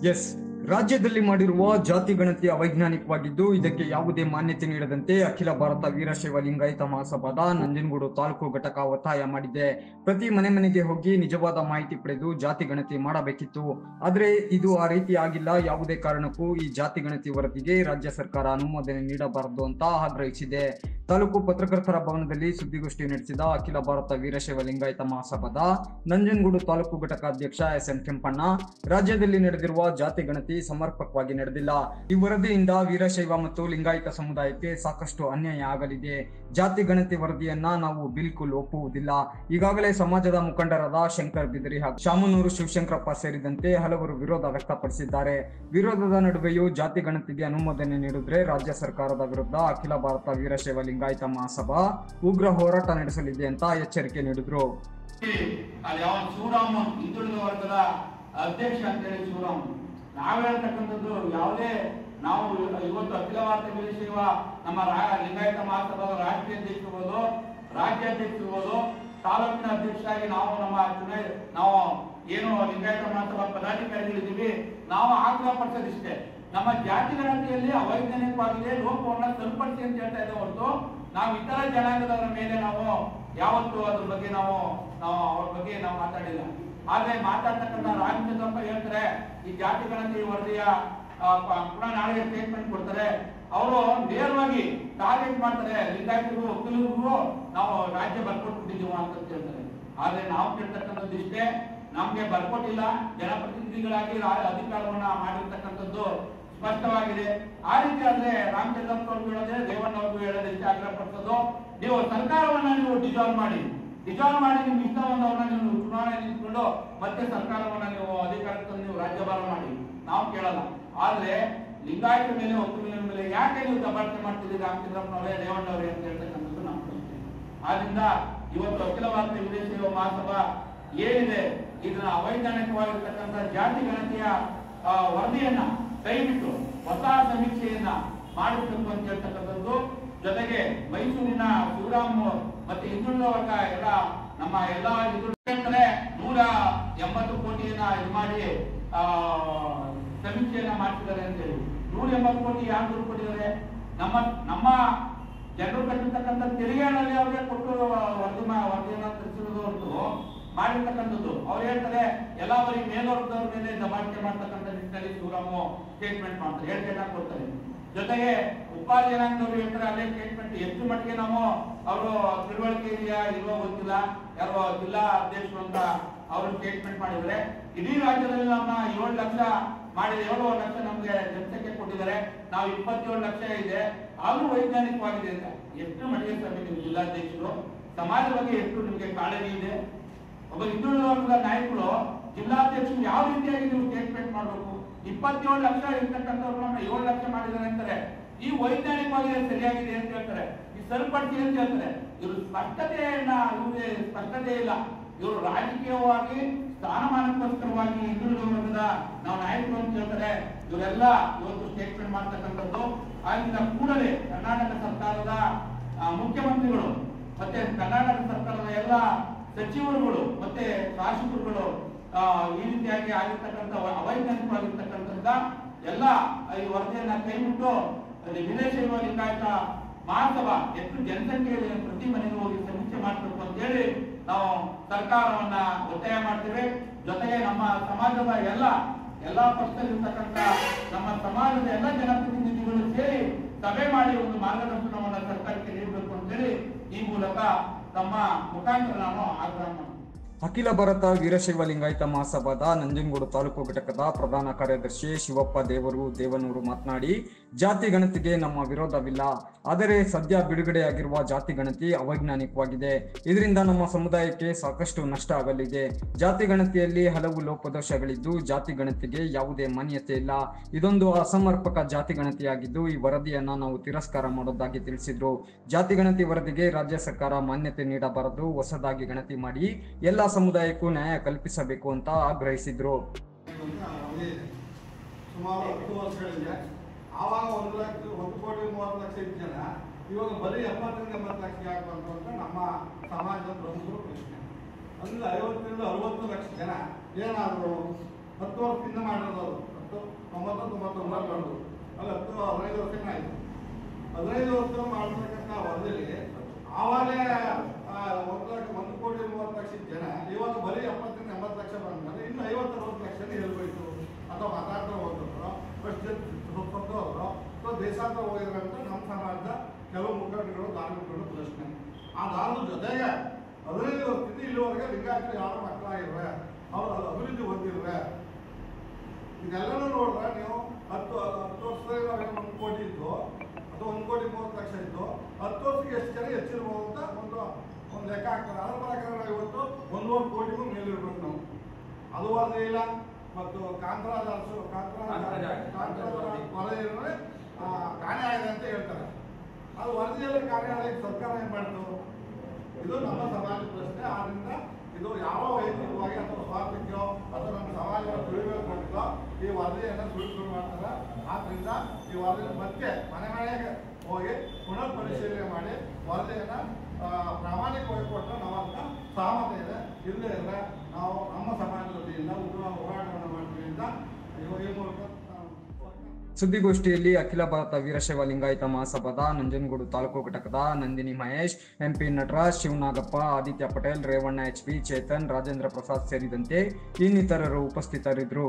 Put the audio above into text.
S, ರಾಜ್ಯದಲ್ಲಿ ಮಾಡಿರುವ ಜಾತಿ ಗಣತಿ ಅವೈಜ್ಞಾನಿಕವಾಗಿದ್ದು ಇದಕ್ಕೆ ಯಾವುದೇ ಮಾನ್ಯತೆ ನೀಡದಂತೆ ಅಖಿಲ ಭಾರತ ವೀರಶೈವ ಲಿಂಗಾಯತ ಮಹಾಸಭಾದ ನಂಜನಗೂಡು ತಾಲೂಕು ಘಟಕ ಒತ್ತಾಯ ಮಾಡಿದೆ. ಪ್ರತಿ ಮನೆ ಮನೆಗೆ ಹೋಗಿ ನಿಜವಾದ ಮಾಹಿತಿ ಪಡೆದು ಜಾತಿ ಗಣತಿ ಮಾಡಬೇಕಿತ್ತು. ಆದರೆ ಇದು ಆ ರೀತಿ ಆಗಿಲ್ಲ. ಯಾವುದೇ ಕಾರಣಕ್ಕೂ ಈ ಜಾತಿ ಗಣತಿ ವರದಿಗೆ ರಾಜ್ಯ ಸರ್ಕಾರ ಅನುಮೋದನೆ ನೀಡಬಾರದು ಅಂತ ಆಗ್ರಹಿಸಿದೆ. ತಾಲೂಕು ಪತ್ರಕರ್ತರ ಭವನದಲ್ಲಿ ಸುದ್ದಿಗೋಷ್ಠಿ ನಡೆಸಿದ ಅಖಿಲ ಭಾರತ ವೀರಶೈವ ಲಿಂಗಾಯತ ಮಹಾಸಭಾದ ನಂಜನಗೂಡು ತಾಲೂಕು ಘಟಕ ಅಧ್ಯಕ್ಷ ಎಸ್.ಎಂ. ಕೆಂಪಣ್ಣ, ರಾಜ್ಯದಲ್ಲಿ ನಡೆದಿರುವ ಜಾತಿ ಗಣತಿ ಸಮರ್ಪಕವಾಗಿ ನಡೆದಿಲ್ಲ. ಈ ವರದಿಯಿಂದ ವೀರಶೈವ ಮತ್ತು ಲಿಂಗಾಯತ ಸಮುದಾಯಕ್ಕೆ ಸಾಕಷ್ಟು ಅನ್ಯಾಯ ಆಗಲಿದೆ. ಜಾತಿ ಗಣತಿ ವರದಿಯನ್ನ ನಾವು ಬಿಲ್ಕುಲ್ ಒಪ್ಪುವುದಿಲ್ಲ. ಈಗಾಗಲೇ ಸಮಾಜದ ಮುಖಂಡರಾದ ಶಂಕರ್ ಬಿದರಿ ಹಾಗೂ ಶಾಮನೂರು ಶಿವಶಂಕರಪ್ಪ ಸೇರಿದಂತೆ ಹಲವರು ವಿರೋಧ ವ್ಯಕ್ತಪಡಿಸಿದ್ದಾರೆ. ವಿರೋಧದ ನಡುವೆಯೂ ಜಾತಿ ಗಣತಿಗೆ ಅನುಮೋದನೆ ನೀಡಿದ್ರೆ ರಾಜ್ಯ ಸರ್ಕಾರದ ವಿರುದ್ಧ ಅಖಿಲ ಭಾರತ ವೀರಶೈವ ಲಿಂಗಾಯತ ಮಹಾಸಭಾ ಉಗ್ರ ಹೋರಾಟ ನಡೆಸಲಿದೆ ಅಂತ ಎಚ್ಚರಿಕೆ ನೀಡಿದ್ರು. ಹಿಂದುಳಿದ ವರ್ಗದ ಅಧ್ಯಕ್ಷ ಅಂತೇಳಿ ಶಿವರಾಮ್, ನಾವು ಹೇಳ್ತಕ್ಕಂಥದ್ದು ಯಾವುದೇ ನಾವು ಇವತ್ತು ಅಖಿಲ ಭಾರತ ವೀರಶೈವ ನಮ್ಮ ಲಿಂಗಾಯತ ಮಹಾಸಭಾದ ರಾಷ್ಟ್ರೀಯ ಅಧ್ಯಕ್ಷರು, ರಾಜ್ಯಾಧ್ಯಕ್ಷರು, ತಾಲೂಕಿನ ಅಧ್ಯಕ್ಷರಾಗಿ ನಾವು ಏನು ಲಿಂಗಾಯತ ಮಹಾಸಭಾ ಪದಾಧಿಕಾರಿಗಳಿದ್ದೀವಿ, ನಾವು ಆಗ್ರಹ ಪಡಿಸೋದಿಷ್ಟೇ. ನಮ್ಮ ಜಾತಿ ಗಣತಿಯಲ್ಲಿ ಅವೈಜ್ಞಾನಿಕವಾಗಿದೆ, ಲೋಪವನ್ನ ಸರಿಪಡಿಸಿ ಅಂತ ಹೇಳ್ತಾ ಇದ್ದೇವೆ ಹೊರತು ನಾವು ಇತರ ಜನಾಂಗದವರ ಮೇಲೆ ನಾವು ಯಾವತ್ತೂ ಅದ್ರ ಬಗ್ಗೆ ನಾವು ಅವ್ರ ಬಗ್ಗೆ ನಾವು ಮಾತಾಡಿಲ್ಲ. ಆದ್ರೆ ಮಾತಾಡ್ತಕ್ಕಂಥ ರಾಮಚಂದ್ರಪ್ಪ ಹೇಳ್ತಾರೆ ಈ ಜಾತಿ ಗಣತಿ ವರದಿಯ ಪುನಃ ನಾಳೆ ಸ್ಟೇಟ್ಮೆಂಟ್ ಕೊಡ್ತಾರೆ. ಅವರು ನೇರವಾಗಿ ಟಾರ್ಗೆಟ್ ಮಾಡ್ತಾರೆ, ಲಿಂಗಾಯತರಿಗೂ ಒಕ್ಕಲಿಗರಿಗೂ ನಾವು ರಾಜ್ಯ ಬರ್ಕೊಟ್ಬಿಟ್ಟಿದ್ದೀವ ಅಂತ ಹೇಳ್ತಾರೆ. ಆದ್ರೆ ನಾವು ಕೇಳ್ತಕ್ಕಂಥದ್ದು ಇಷ್ಟೇ, ನಮ್ಗೆ ಬರ್ಕೊಟ್ಟಿಲ್ಲ. ಜನಪ್ರತಿನಿಧಿಗಳಾಗಿ ಅಧಿಕಾರವನ್ನ ಮಾಡಿರ್ತಕ್ಕಂಥದ್ದು ಸ್ಪಷ್ಟವಾಗಿದೆ. ಆ ರೀತಿ ಆದ್ರೆ ರಾಮಚಂದ್ರಪ್ಪ ಅವ್ರಿಗೂ ಹೇಳೋದೇ, ರೇವಣ್ಣ ಅವ್ರಿಗೂ ಹೇಳೋದೇ ಇಷ್ಟ ಆಗ್ರಹ ಪಡಿಸೋದು, ನೀವು ಸರ್ಕಾರವನ್ನ ನೀವು ಡಿಸಾಲ್ವ್ ಮಾಡಿ ನಿಮ್ಗೆ ಇಷ್ಟ ಬಂದವ್ರನ್ನ ನೀವು ಚುನಾವಣೆ ನಿಂತ್ಕೊಂಡು ಮತ್ತೆ ಸರ್ಕಾರವನ್ನ ನೀವು ಅಧಿಕಾರಕ್ಕೆ ನೀವು ರಾಜ್ಯಭಾರ ಮಾಡಿ, ನಾವು ಕೇಳಲ್ಲ. ಆದ್ರೆ ಲಿಂಗಾಯತ ಮೇಲೆ ಒಕ್ಕಲಿಗರ ಮೇಲೆ ಯಾಕೆ ನೀವು ದಬ್ಬಾಳಿಕೆ ಮಾಡ್ತಿದ್ದೀರಿ ರಾಮಚಂದ್ರಪ್ಪನವರೇ, ರೇವಣ್ಣವರೇ ಅಂತ ಹೇಳ್ತಕ್ಕಂಥದ್ದು ನಮ್ಮ ಪ್ರಶ್ನೆ. ಆದ್ರಿಂದ ಇವತ್ತು ಅಖಿಲ ಭಾರತ ವೀರಶೈವ ಮಹಾಸಭಾ ಏನಿದೆ ಇದನ್ನ ಅವೈಜ್ಞಾನಿಕವಾಗಿರ್ತಕ್ಕಂಥ ಜಾತಿ ಗಣತಿಯ ವರದಿಯನ್ನ ಕೈಬಿಟ್ಟು ಹೊಸ ಸಮೀಕ್ಷೆಯನ್ನ ಮಾಡಬೇಕು ಅಂತ ಹೇಳ್ತಕ್ಕಂಥದ್ದು. ಜೊತೆಗೆ ಮೈಸೂರಿನ ಶಿವರಾಮ್ ಮತ್ತೆ ಹಿಂದುಳಿದ ವರ್ಗ ಎಲ್ಲ ನಮ್ಮ ಎಲ್ಲಾ ಹೇಳ್ತಾರೆ 180 ಕೋಟಿಯನ್ನ ಇದು ಮಾಡಿ ಸಮೀಕ್ಷೆಯನ್ನ ಮಾಡ್ತಿದ್ದಾರೆ ಅಂತ ಹೇಳಿ. 180 ಕೋಟಿ ಯಾರು ದುಡ್ಡು ಕೊಟ್ಟಿದ್ದಾರೆ? ನಮ್ಮ ಜನರು ಕಟ್ಟಿರ್ತಕ್ಕಂಥ ತೆರಿಗೆ ಹಣದಲ್ಲಿ ಅವ್ರಿಗೆ ಕೊಟ್ಟು ವರದಿಯನ್ನ ತರಿಸಿರೋದು ಹೊರತು ಮಾಡಿರ್ತಕ್ಕಂಥದ್ದು. ಅವ್ರು ಹೇಳ್ತಾರೆ ಎಲ್ಲ ಬರೀ ಮೇಲ್ವರ್ಗದವ್ರ ಮೇಲೆ ದಬ್ಬಾಳಿಕೆ ಮಾಡ್ತಕ್ಕಂಥ ನಿಟ್ಟಿನಲ್ಲಿ ಶಿವರಾಮು ಸ್ಟೇಟ್ಮೆಂಟ್ ಮಾಡ್ತಾರೆ, ಹೇಳಿಕೆಯನ್ನ ಕೊಡ್ತಾರೆ. ಜೊತೆಗೆ ಉಪಾಧ್ಯ ಜನಾಂಗದವರು ಹೇಳ್ತಾರೆ ಅಲ್ಲೇ ಸ್ಟೇಟ್ಮೆಂಟ್. ಎಷ್ಟು ಮಟ್ಟಿಗೆ ನಾವು ಅವರು ತಿಳುವಳಿಕೆ ಇದೆಯಾ ಇಲ್ವೋ ಗೊತ್ತಿಲ್ಲ, ಯಾರೋ ಜಿಲ್ಲಾ ಅಧ್ಯಕ್ಷರು ಅಂತ ಅವರು ಸ್ಟೇಟ್ಮೆಂಟ್ ಮಾಡಿದ್ರೆ, ಇಡೀ ರಾಜ್ಯದಲ್ಲಿ ನಮ್ಮ 7 ಲಕ್ಷ ಮಾಡಿದ 7 ಲಕ್ಷ ನಮ್ಗೆ ಜನಸಂಖ್ಯೆ ಕೊಟ್ಟಿದ್ದಾರೆ, ನಾವು 27 ಲಕ್ಷ ಇದೆ, ಆದ್ರೂ ವೈಜ್ಞಾನಿಕವಾಗಿದೆ ಅಂತ. ಎಷ್ಟು ಮಟ್ಟಿಗೆ ಸ್ವಾಮಿ ನಿಮ್ ಜಿಲ್ಲಾಧ್ಯಕ್ಷರು ಸಮಾಜದ ಬಗ್ಗೆ ಎಷ್ಟು ನಿಮ್ಗೆ ಕಾಳಜಿ ಇದೆ? ಒಬ್ಬ ಹಿಂದುಳಿದ ವರ್ಗದ ನಾಯಕರು ಜಿಲ್ಲಾಧ್ಯಕ್ಷರು ಯಾವ ರೀತಿಯಾಗಿ ನೀವು ಸ್ಟೇಟ್ಮೆಂಟ್ ಮಾಡಬೇಕು? 27 ಲಕ್ಷ ಇರ್ತಕ್ಕಂಥವ್ರು 7 ಲಕ್ಷ ಮಾಡಿದ್ದಾರೆ ಅಂತಾರೆ. ಈ ವೈಜ್ಞಾನಿಕವಾಗಿ ಸರಿಯಾಗಿದೆ ಅಂತ ಹೇಳ್ತಾರೆ, ಈ ಸರಿಪಡಿಸಿ ಅಂತ ಹೇಳ್ತಾರೆ. ಇವರು ಇವ್ರಿಗೆ ಸ್ಪಷ್ಟತೆ ಇಲ್ಲ. ಇವರು ರಾಜಕೀಯವಾಗಿ ಸ್ಥಾನಮಾನಕ್ಕೋಸ್ಕರವಾಗಿ ಹಿಂದುಳಿದ ವರ್ಗದ ನಾವು ನಾಯಕರು ಅಂತ ಹೇಳ್ತಾರೆ. ಇವರೆಲ್ಲ ಇವತ್ತು ಸ್ಟೇಟ್ಮೆಂಟ್ ಮಾಡ್ತಕ್ಕಂಥದ್ದು. ಆದ್ದರಿಂದ ಕೂಡಲೇ ಕರ್ನಾಟಕ ಸರ್ಕಾರದ ಮುಖ್ಯಮಂತ್ರಿಗಳು ಮತ್ತೆ ಕರ್ನಾಟಕ ಸರ್ಕಾರದ ಎಲ್ಲ ಸಚಿವರುಗಳು ಮತ್ತೆ ಶಾಸಕರುಗಳು ಈ ರೀತಿಯಾಗಿ ಆಗಿರ್ತಕ್ಕಂಥ ಅವೈಜ್ಞಾನಿಕವಾಗಿರ್ತಕ್ಕಂಥ ಎಲ್ಲ ಈ ವರದಿಯನ್ನ ಕೈಬಿಟ್ಟು ವೀರಶೈವ ಲಿಂಗಾಯತ ಮಹಾಸಭಾ ಎಷ್ಟು ಜನಸಂಖ್ಯೆ ಪ್ರತಿ ಮನೆಗೆ ಹೋಗಿ ಸಮೀಕ್ಷೆ ಮಾಡಬೇಕು ಅಂತ ಹೇಳಿ ನಾವು ಸರ್ಕಾರವನ್ನ ಒತ್ತಾಯ ಮಾಡ್ತೇವೆ. ಜೊತೆಗೆ ನಮ್ಮ ಸಮಾಜದ ಎಲ್ಲಾ ಪಕ್ಷದಲ್ಲಿರ್ತಕ್ಕಂಥ ನಮ್ಮ ಸಮಾಜದ ಎಲ್ಲ ಜನಪ್ರತಿನಿಧಿಗಳು ಸೇರಿ ಸಭೆ ಮಾಡಿ ಒಂದು ಮಾರ್ಗದರ್ಶನವನ್ನ ಸರ್ಕಾರಕ್ಕೆ ನೀಡಬೇಕು ಅಂತ ಹೇಳಿ ಈ ಮೂಲಕ ತಮ್ಮ ಮುಖಾಂತರ ನಾನು ಆಗ್ರಹ ಮಾಡ್ತೀನಿ. ಅಖಿಲ ಭಾರತ ವೀರಶೈವ ಲಿಂಗಾಯತ ಮಹಾಸಭಾದ ನಂಜನಗೂಡು ತಾಲೂಕು ಘಟಕದ ಪ್ರಧಾನ ಕಾರ್ಯದರ್ಶಿ ಶಿವಪ್ಪ ದೇವನೂರು ಮಾತನಾಡಿ, ಜಾತಿ ಗಣತಿಗೆ ನಮ್ಮ ವಿರೋಧವಿಲ್ಲ. ಆದರೆ ಸದ್ಯ ಬಿಡುಗಡೆಯಾಗಿರುವ ಜಾತಿ ಗಣತಿ ಅವೈಜ್ಞಾನಿಕವಾಗಿದೆ. ಇದರಿಂದ ನಮ್ಮ ಸಮುದಾಯಕ್ಕೆ ಸಾಕಷ್ಟು ನಷ್ಟ ಆಗಲಿದೆ. ಜಾತಿ ಗಣತಿಯಲ್ಲಿ ಹಲವು ಲೋಪದೋಷಗಳಿದ್ದು ಜಾತಿ ಗಣತಿಗೆ ಯಾವುದೇ ಮಾನ್ಯತೆ ಇಲ್ಲ. ಇದೊಂದು ಅಸಮರ್ಪಕ ಜಾತಿ ಗಣತಿಯಾಗಿದ್ದು ಈ ವರದಿಯನ್ನ ನಾವು ತಿರಸ್ಕಾರ ಮಾಡೋದಾಗಿ ತಿಳಿಸಿದ್ರು. ಜಾತಿ ಗಣತಿ ವರದಿಗೆ ರಾಜ್ಯ ಸರ್ಕಾರ ಮಾನ್ಯತೆ ನೀಡಬಾರದು, ಹೊಸದಾಗಿ ಗಣತಿ ಮಾಡಿ ಎಲ್ಲ ಸಮುದಾಯಕ್ಕೂ ನ್ಯಾಯ ಕಲ್ಪಿಸಬೇಕು ಅಂತ ಆಗ್ರಹಿಸಿದ್ರು. ಸುಮಾರು 10 ವರ್ಷಗಳಿಂದ ಆವಾಗ 1,30,30,000 ಇದ್ದ ಜನ ಇವಾಗ ಬರೀ 70-80 ಲಕ್ಷ ಯಾಕೆ ಬಂತು ಅಂತ ನಮ್ಮ ಸಮಾಜದ ಪ್ರಮುಖರು ಪ್ರಶ್ನೆ. ಅಂದ್ರೆ 50-60 ಲಕ್ಷ ಜನ ಏನಾದ್ರು 10 ವರ್ಷದಿಂದ ಮಾಡಿರೋದು 10 90-91 ಮಾಡಿದ್ರು. ಅಲ್ಲಿ 15 ವರ್ಷನೇ ಆಯಿತು. 15 ವರ್ಷ ಮಾಡ್ತಕ್ಕಂಥ ವರದಿಯಲ್ಲಿ ಆವಾಗಲೇ 1,30,30,00,000 ಜನ ಇವಾಗ ಬರೀ 70-80 ಲಕ್ಷ ಬಂದ್ಮೇಲೆ ಇನ್ನು 50-60 ಲಕ್ಷ ಹೇಳ್ಬೇಕು ಅಥವಾ ಮಾತಾಡ್ತಾ ಹೋದ್ರು ಹೋದ್ರು ಸೊ ದೇಶಾಂತರ ಹೋಗಿದ್ರೆ ಅಂತ ನಮ್ಮ ಸಮಾಜದ ಕೆಲವು ಮುಖಂಡಗಳು ಧಾರ್ಮಿಕಗಳು ಪ್ರಶ್ನೆ. ಅದಾದ್ರ ಜೊತೆಗೆ 15 ವರ್ಷದಿಂದ ಇಲ್ಲಿವರೆಗೆ ಲಿಂಗಾಯತರು ಯಾರು ಮಕ್ಕಳಾಗಿರ್ರೆ, ಅವ್ರು ಅದು ಅಭಿವೃದ್ಧಿ ಹೊಂದಿರ್ರೆ. ಇದೆಲ್ಲನೂ ನೋಡ್ರೆ ನೀವು 10 ವರ್ಷದಲ್ಲಿ ನಾವೇನು 1 ಕೋಟಿ ಇದ್ದು ಅಥವಾ 1,30,00,000 ಇದ್ದು 10 ವರ್ಷಕ್ಕೆ ಎಷ್ಟು ಜನ ಹೆಚ್ಚಿರ್ಬೋದು ಅಂತ ಒಂದು ಲೆಕ್ಕ ಹಾಕ್ತಾರೆ. ಅದ್ರ ಪ್ರಕಾರ ನಾವು ಇವತ್ತು 1.5 ಕೋಟಿಗೂ ಮೇಲಿರ್ಬೇಕು ನಾವು. ಅದು ವರದಿ ಇಲ್ಲ. ಮತ್ತು ಕಾಂತರಾಜ ವರದಿ ಕಾಣೆ ಆಗಿದೆ ಅಂತ ಹೇಳ್ತಾರೆ. ಅದು ವರದಿಯಲ್ಲಿ ಕಾಣೆ ಆಗಿ ಸರ್ಕಾರ ಏನು ಮಾಡ್ತು? ಇದು ನಮ್ಮ ಸಮಾಜ ಪ್ರಶ್ನೆ. ಆದ್ರಿಂದ ಇದು ಯಾವ ವೈಯಕ್ತಿಕವಾಗಿ ಅಥವಾ ಸ್ವಾರ್ಥಕ್ಕೋ ಅಥವಾ ನಮ್ಮ ಸಮಾಜವನ್ನು ತುಳಿಬೇಕು ಕೊಟ್ಟಿದ್ದೋ ಈ ವರದಿಯನ್ನು ಸುಳ್ಳು ಮಾಡ್ತಾರೆ. ಆದ್ರಿಂದ ಈ ವರದಿ ಮತ್ತೆ ಮನೆಗೆ ಹೋಗಿ ಪುನರ್ ಪರಿಶೀಲನೆ ಮಾಡಿ ವರದಿಯನ್ನು ಪ್ರಾಮಾಣಿಕವಾಗಿ ಕೊಟ್ಟರೆ ನಾವಂತ ಸಹಮತ ಇದೆ. ಇಲ್ಲೇ ಇದ್ರೆ ನಾವು ನಮ್ಮ ಸಮಾಜದ ವತಿಯಿಂದ ಹೋರಾಟವನ್ನು ಮಾಡ್ತೀವಿ ಅಂತ ಈ ಮೂಲಕ ಸುದ್ದಿಗೋಷ್ಠಿಯಲ್ಲಿ ಅಖಿಲ ಭಾರತ ವೀರಶೈವ ಲಿಂಗಾಯತ ಮಹಾಸಭಾದ ನಂಜನಗೂಡು ತಾಲೂಕು ಘಟಕದ ನಂದಿನಿ ಮಹೇಶ್, ಎಂಪಿ ನಟರಾಜ್, ಶಿವನಾಗಪ್ಪ, ಆದಿತ್ಯ ಪಟೇಲ್, ರೇವಣ್ಣ, HP, ಚೇತನ್, ರಾಜೇಂದ್ರ ಪ್ರಸಾದ್ ಸೇರಿದಂತೆ ಇನ್ನಿತರರು ಉಪಸ್ಥಿತರಿದ್ದರು.